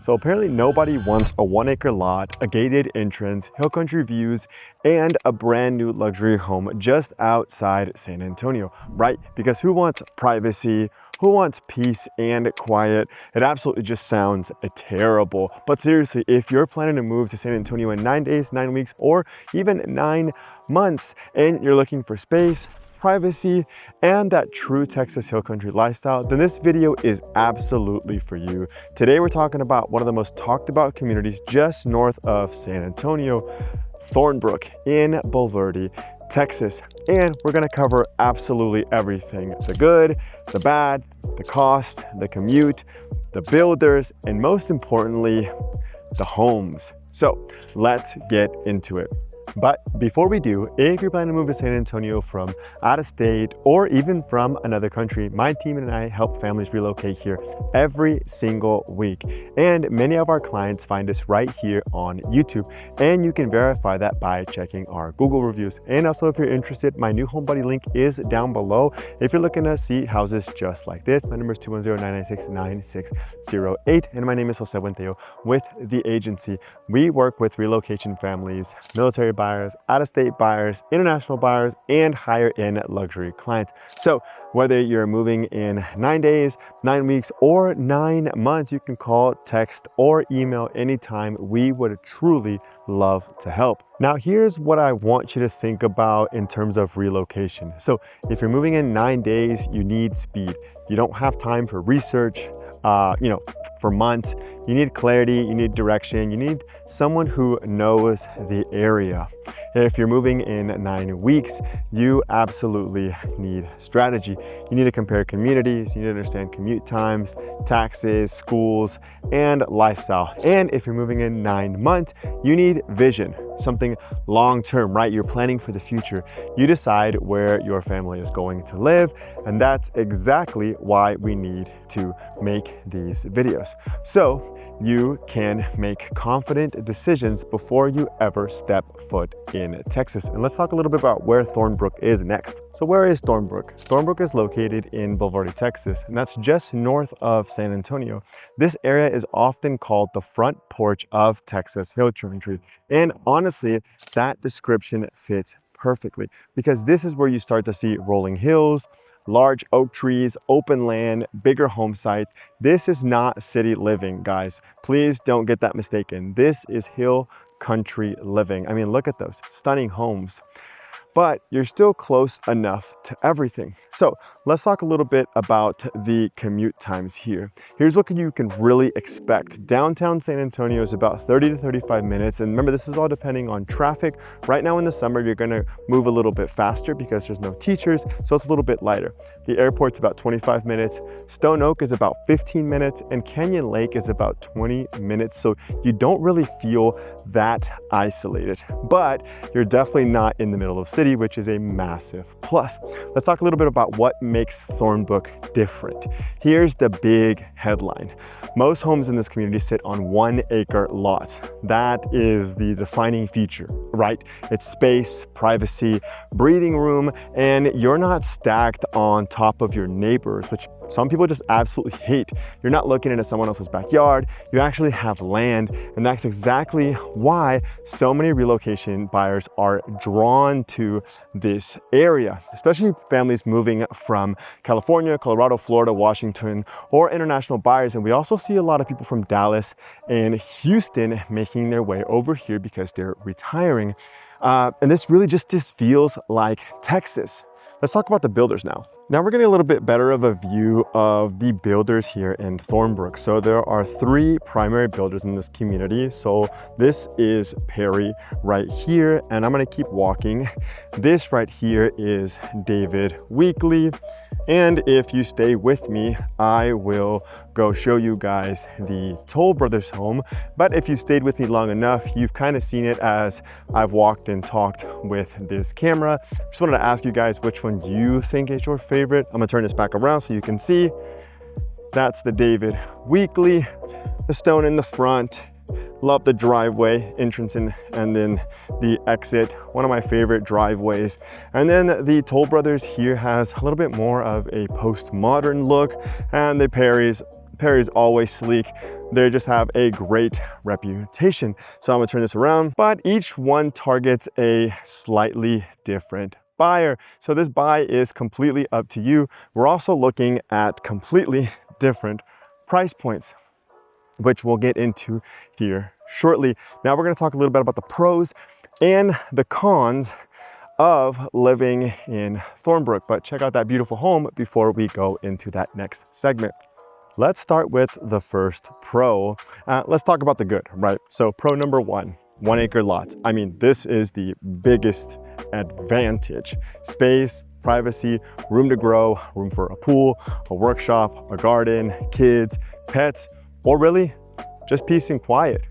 So apparently nobody wants a 1-acre lot, a gated entrance, hill country views, and a brand new luxury home just outside San Antonio, right? Because who wants privacy? Who wants peace and quiet? It absolutely just sounds terrible. But seriously, if you're planning to move to San Antonio in 9 days, 9 weeks, or even 9 months, and you're looking for space, privacy, and that true Texas hill country lifestyle, then this video is absolutely for you. Today we're talking about one of the most talked about communities just north of San Antonio, Thornbrook in Bulverde, Texas. And we're gonna cover absolutely everything: the good, the bad, the cost, the commute, the builders, and most importantly, the homes. So let's get into it. But before we do, if you're planning to move to San Antonio from out of state or even from another country, my team and I help families relocate here every single week. And many of our clients find us right here on YouTube. And you can verify that by checking our Google reviews. And also, if you're interested, my new home buddy link is down below. If you're looking to see houses just like this, my number is 210-996-9608. And my name is Jose Buentello with the agency. We work with relocation families, military buyers, out-of-state buyers, international buyers, and higher-end luxury clients. So whether you're moving in 9 days, 9 weeks, or 9 months, you can call, text, or email anytime. We would truly love to help. Now, here's what I want you to think about in terms of relocation. So if you're moving in 9 days, you need speed. You don't have time for research, for months. You need clarity, you need direction, you need someone who knows the area. If you're moving in 9 weeks, you absolutely need strategy. You need to compare communities, you need to understand commute times, taxes, schools, and lifestyle. And if you're moving in 9 months, you need vision, something long-term, right? You're planning for the future. You decide where your family is going to live, and that's exactly why we need to make these videos. So you can make confident decisions before you ever step foot in Texas. And let's talk a little bit about where Thornbrook is next. So where is Thornbrook? Thornbrook is located in Bulverde, Texas, and that's just north of San Antonio. This area is often called the front porch of Texas hill country. And honestly, that description fits perfectly, because this is where you start to see rolling hills, large oak trees, open land, bigger home site. This is not city living, guys. Please don't get that mistaken. This is hill country living. I mean, look at those stunning homes. But you're still close enough to everything. So let's talk a little bit about the commute times here. Here's what you can really expect. Downtown San Antonio is about 30 to 35 minutes. And remember, this is all depending on traffic. Right now in the summer, you're gonna move a little bit faster because there's no teachers, so it's a little bit lighter. The airport's about 25 minutes. Stone Oak is about 15 minutes, and Canyon Lake is about 20 minutes. So you don't really feel that isolated, but you're definitely not in the middle of city, which is a massive plus. Let's talk a little bit about what makes Thornbrook different. Here's the big headline. Most homes in this community sit on 1-acre lots. That is the defining feature, right? It's space, privacy, breathing room, and you're not stacked on top of your neighbors, which some people just absolutely hate. You're not looking into someone else's backyard. You actually have land, and that's exactly why so many relocation buyers are drawn to this area, especially families moving from California, Colorado, Florida, Washington, or international buyers. And we also see a lot of people from Dallas and Houston making their way over here because they're retiring. And this really just feels like Texas. Let's talk about the builders now. Now we're getting a little bit better of a view of the builders here in Thornbrook. So there are 3 primary builders in this community. So this is Perry right here, and I'm gonna keep walking. This right here is David Weekley. And if you stay with me, I will go show you guys the Toll Brothers home. But if you stayed with me long enough, you've kind of seen it as I've walked and talked with this camera. Just wanted to ask you guys which one you think is your favorite. I'm gonna turn this back around so you can see. That's the David Weekley, the stone in the front. Love the driveway entrance and then the exit, one of my favorite driveways. And then the Toll Brothers here has a little bit more of a postmodern look, and the Perry's Perry's always sleek. They just have a great reputation. So I'm gonna turn this around, but each one targets a slightly different buyer. So this buy is completely up to you. We're also looking at completely different price points, which we'll get into here shortly. Now we're gonna talk a little bit about the pros and the cons of living in Thornbrook, but check out that beautiful home before we go into that next segment. Let's start with the first pro. Let's talk about the good, right? So pro number 1 acre lots. I mean, this is the biggest advantage. Space, privacy, room to grow, room for a pool, a workshop, a garden, kids, pets, or really just peace and quiet.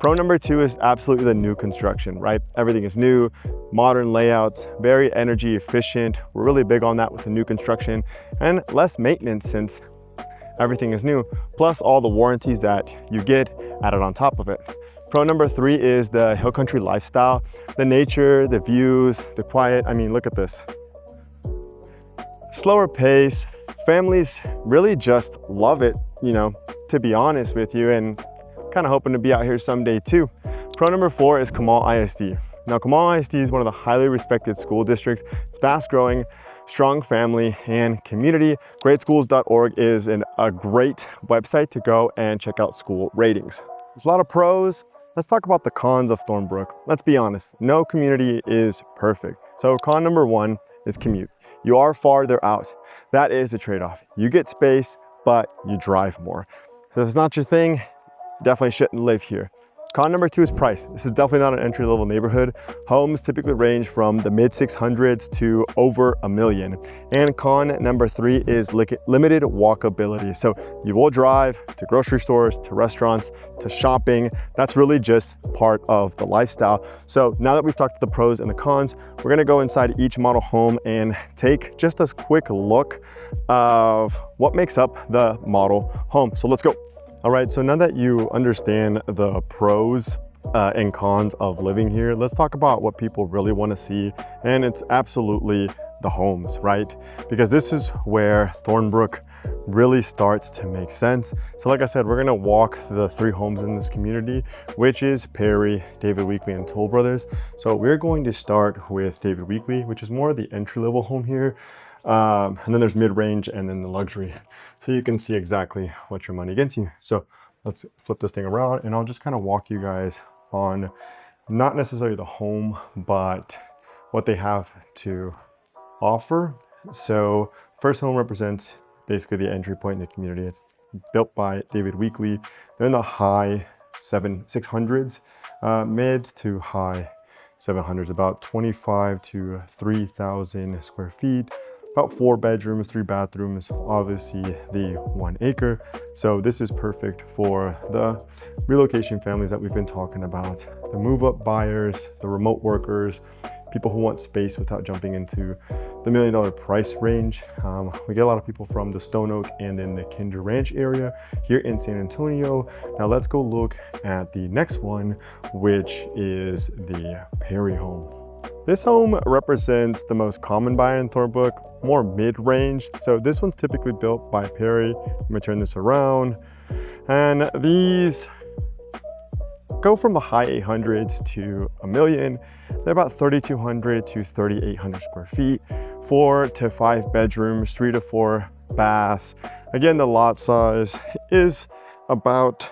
Pro number 2 is absolutely the new construction, right? Everything is new, modern layouts, very energy efficient. We're really big on that with the new construction, and less maintenance since everything is new, plus all the warranties that you get added on top of it. Pro number 3 is the hill country lifestyle, the nature, the views, the quiet. I mean, look at this. Slower pace. Families really just love it, you know, to be honest with you, and kind of hoping to be out here someday too. Pro number 4 is Kamal ISD. Now, Kamal ISD is one of the highly respected school districts. It's fast growing, strong family and community. Greatschools.org is a great website to go and check out school ratings. There's a lot of pros. Let's talk about the cons of Thornbrook. Let's be honest, no community is perfect. So con number 1 is commute. You are farther out. That is a trade-off. You get space, but you drive more. So if it's not your thing, definitely shouldn't live here. Con number 2 is price. This is definitely not an entry-level neighborhood. Homes typically range from the mid 600s to over $1 million. And con number 3 is limited walkability. So you will drive to grocery stores, to restaurants, to shopping. That's really just part of the lifestyle. So now that we've talked the pros and the cons, we're gonna go inside each model home and take just a quick look of what makes up the model home. So let's go. All right, so now that you understand the pros and cons of living here, let's talk about what people really want to see. And it's absolutely the homes, right? Because this is where Thornbrook really starts to make sense. So like I said, we're gonna walk the 3 homes in this community, which is Perry, David Weekley, and Toll Brothers. So we're going to start with David Weekley, which is more of the entry-level home here. And then there's mid-range and then the luxury. So you can see exactly what your money gets you. So let's flip this thing around and I'll just kind of walk you guys on not necessarily the home, but what they have to offer. So first home represents basically the entry point in the community. It's built by David Weekley. They're in the high 600s, mid to high 700s, about 25 to 3,000 square feet. About 4 bedrooms, 3 bathrooms, obviously the 1 acre. So this is perfect for the relocation families that we've been talking about, the move-up buyers, the remote workers, people who want space without jumping into the $1 million price range. We get a lot of people from the Stone Oak and then the Kinder Ranch area here in San Antonio. Now let's go look at the next one, which is the Perry home. This home represents the most common buyer in Thornbrook, more mid-range. So this one's typically built by Perry. I'm gonna turn this around. And these go from the high 800s to $1 million. They're about 3,200 to 3,800 square feet, 4 to 5 bedrooms, 3 to 4 baths. Again, the lot size is about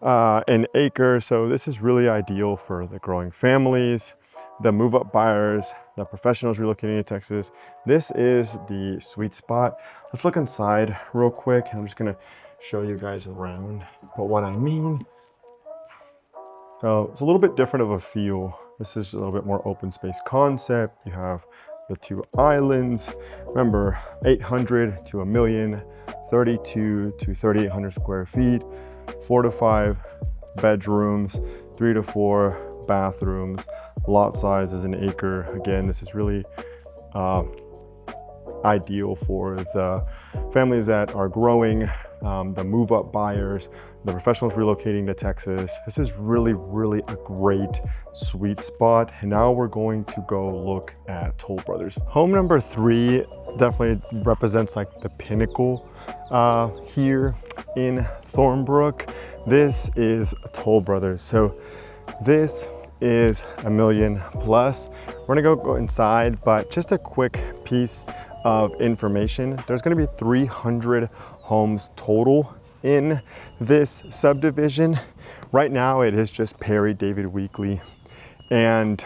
an acre. So this is really ideal for the growing families, the move-up buyers, the professionals relocating to Texas. This is the sweet spot. Let's look inside real quick. I'm just gonna show you guys around. But what I mean, so it's a little bit different of a feel. This is a little bit more open space concept. You have the 2 islands. Remember, 800 to $1 million, 32 to 3,800 square feet, 4 to 5 bedrooms, 3 to 4 bathrooms. Lot size is an acre. Again, this is really ideal for the families that are growing, the move-up buyers, the professionals relocating to Texas. This is really, really a great sweet spot. And now we're going to go look at Toll Brothers. Home number 3 definitely represents like the pinnacle here in Thornbrook. This is Toll Brothers. So this is $1 million plus. We're gonna go inside, but just a quick piece of information. There's gonna be 300 homes total in this subdivision. Right now it is just Perry, David Weekley, and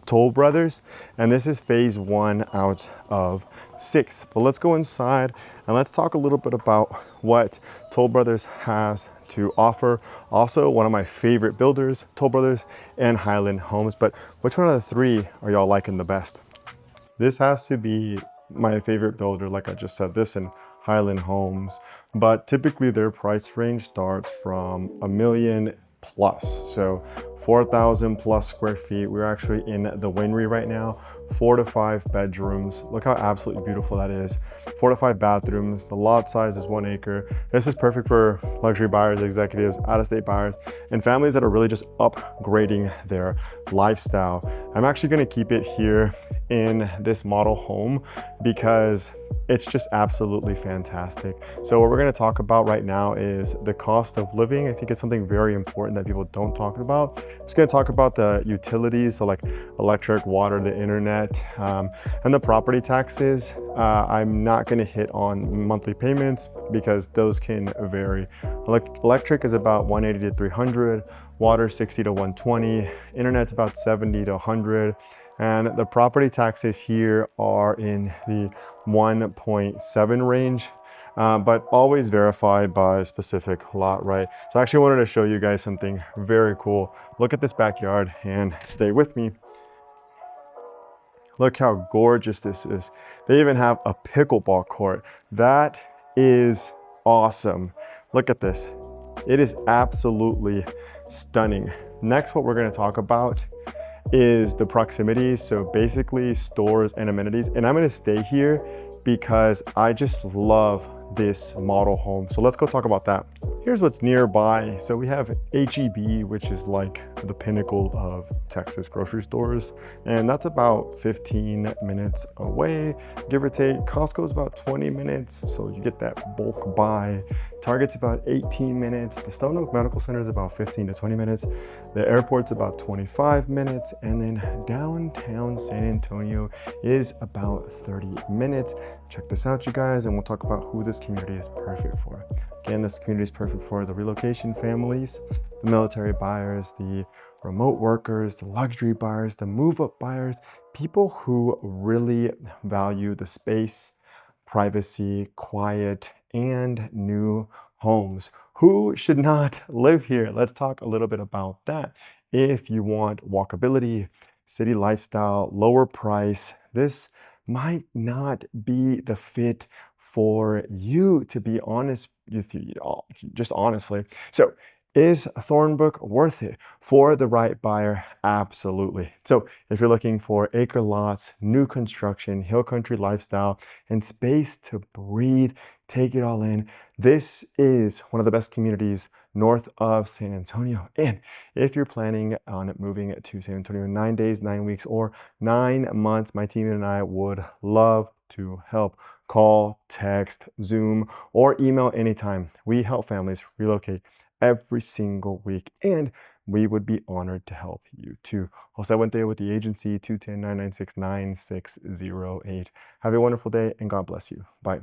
Toll Brothers, and this is phase 1 out of 6. But let's go inside and let's talk a little bit about what Toll Brothers has to offer. Also, one of my favorite builders, Toll Brothers and Highland Homes. But which one of the three are y'all liking the best? This has to be my favorite builder, like I just said, this and Highland Homes. But typically their price range starts from $1 million plus. So 4,000 plus square feet. We're actually in the winery right now. 4 to 5 bedrooms. Look how absolutely beautiful that is. 4 to 5 bathrooms. The lot size is 1 acre. This is perfect for luxury buyers, executives, out-of-state buyers, and families that are really just upgrading their lifestyle. I'm actually going to keep it here in this model home because it's just absolutely fantastic. So what we're going to talk about right now is the cost of living. I think it's something very important that people don't talk about. I'm just going to talk about the utilities, so like electric, water, the internet, and the property taxes. I'm not going to hit on monthly payments because those can vary. Electric is about 180 to 300, water 60 to 120, internet's about 70 to 100. And the property taxes here are in the 1.7 range, but always verified by a specific lot, right? So I actually wanted to show you guys something very cool. Look at this backyard and stay with me. Look how gorgeous this is. They even have a pickleball court. That is awesome. Look at this. It is absolutely stunning. Next, what we're going to talk about is the proximity. So basically stores and amenities. And I'm going to stay here because I just love this model home. So let's go talk about that. Here's what's nearby. So we have HEB, which is like the pinnacle of Texas grocery stores. And that's about 15 minutes away, give or take. Costco's about 20 minutes. So you get that bulk buy. Target's about 18 minutes. The Stone Oak Medical Center is about 15 to 20 minutes. The airport's about 25 minutes. And then downtown San Antonio is about 30 minutes. Check this out, you guys, and we'll talk about who this community is perfect for. Again, this community is perfect for the relocation families, the military buyers, the remote workers, the luxury buyers, the move-up buyers, people who really value the space, privacy, quiet, and new homes. Who should not live here? Let's talk a little bit about that. If you want walkability, city lifestyle, lower price, this might not be the fit for you, to be honest with you, just honestly. So is Thornbrook worth it for the right buyer? Absolutely. So if you're looking for acre lots, new construction, hill country lifestyle, and space to breathe, take it all in, this is one of the best communities north of San Antonio. And if you're planning on moving to San Antonio in 9 days, 9 weeks, or 9 months, my team and I would love to help. Call, text, Zoom, or email anytime. We help families relocate every single week, and we would be honored to help you too. Jose Buentello with the agency, 210-996-9608. Have a wonderful day, and God bless you. Bye.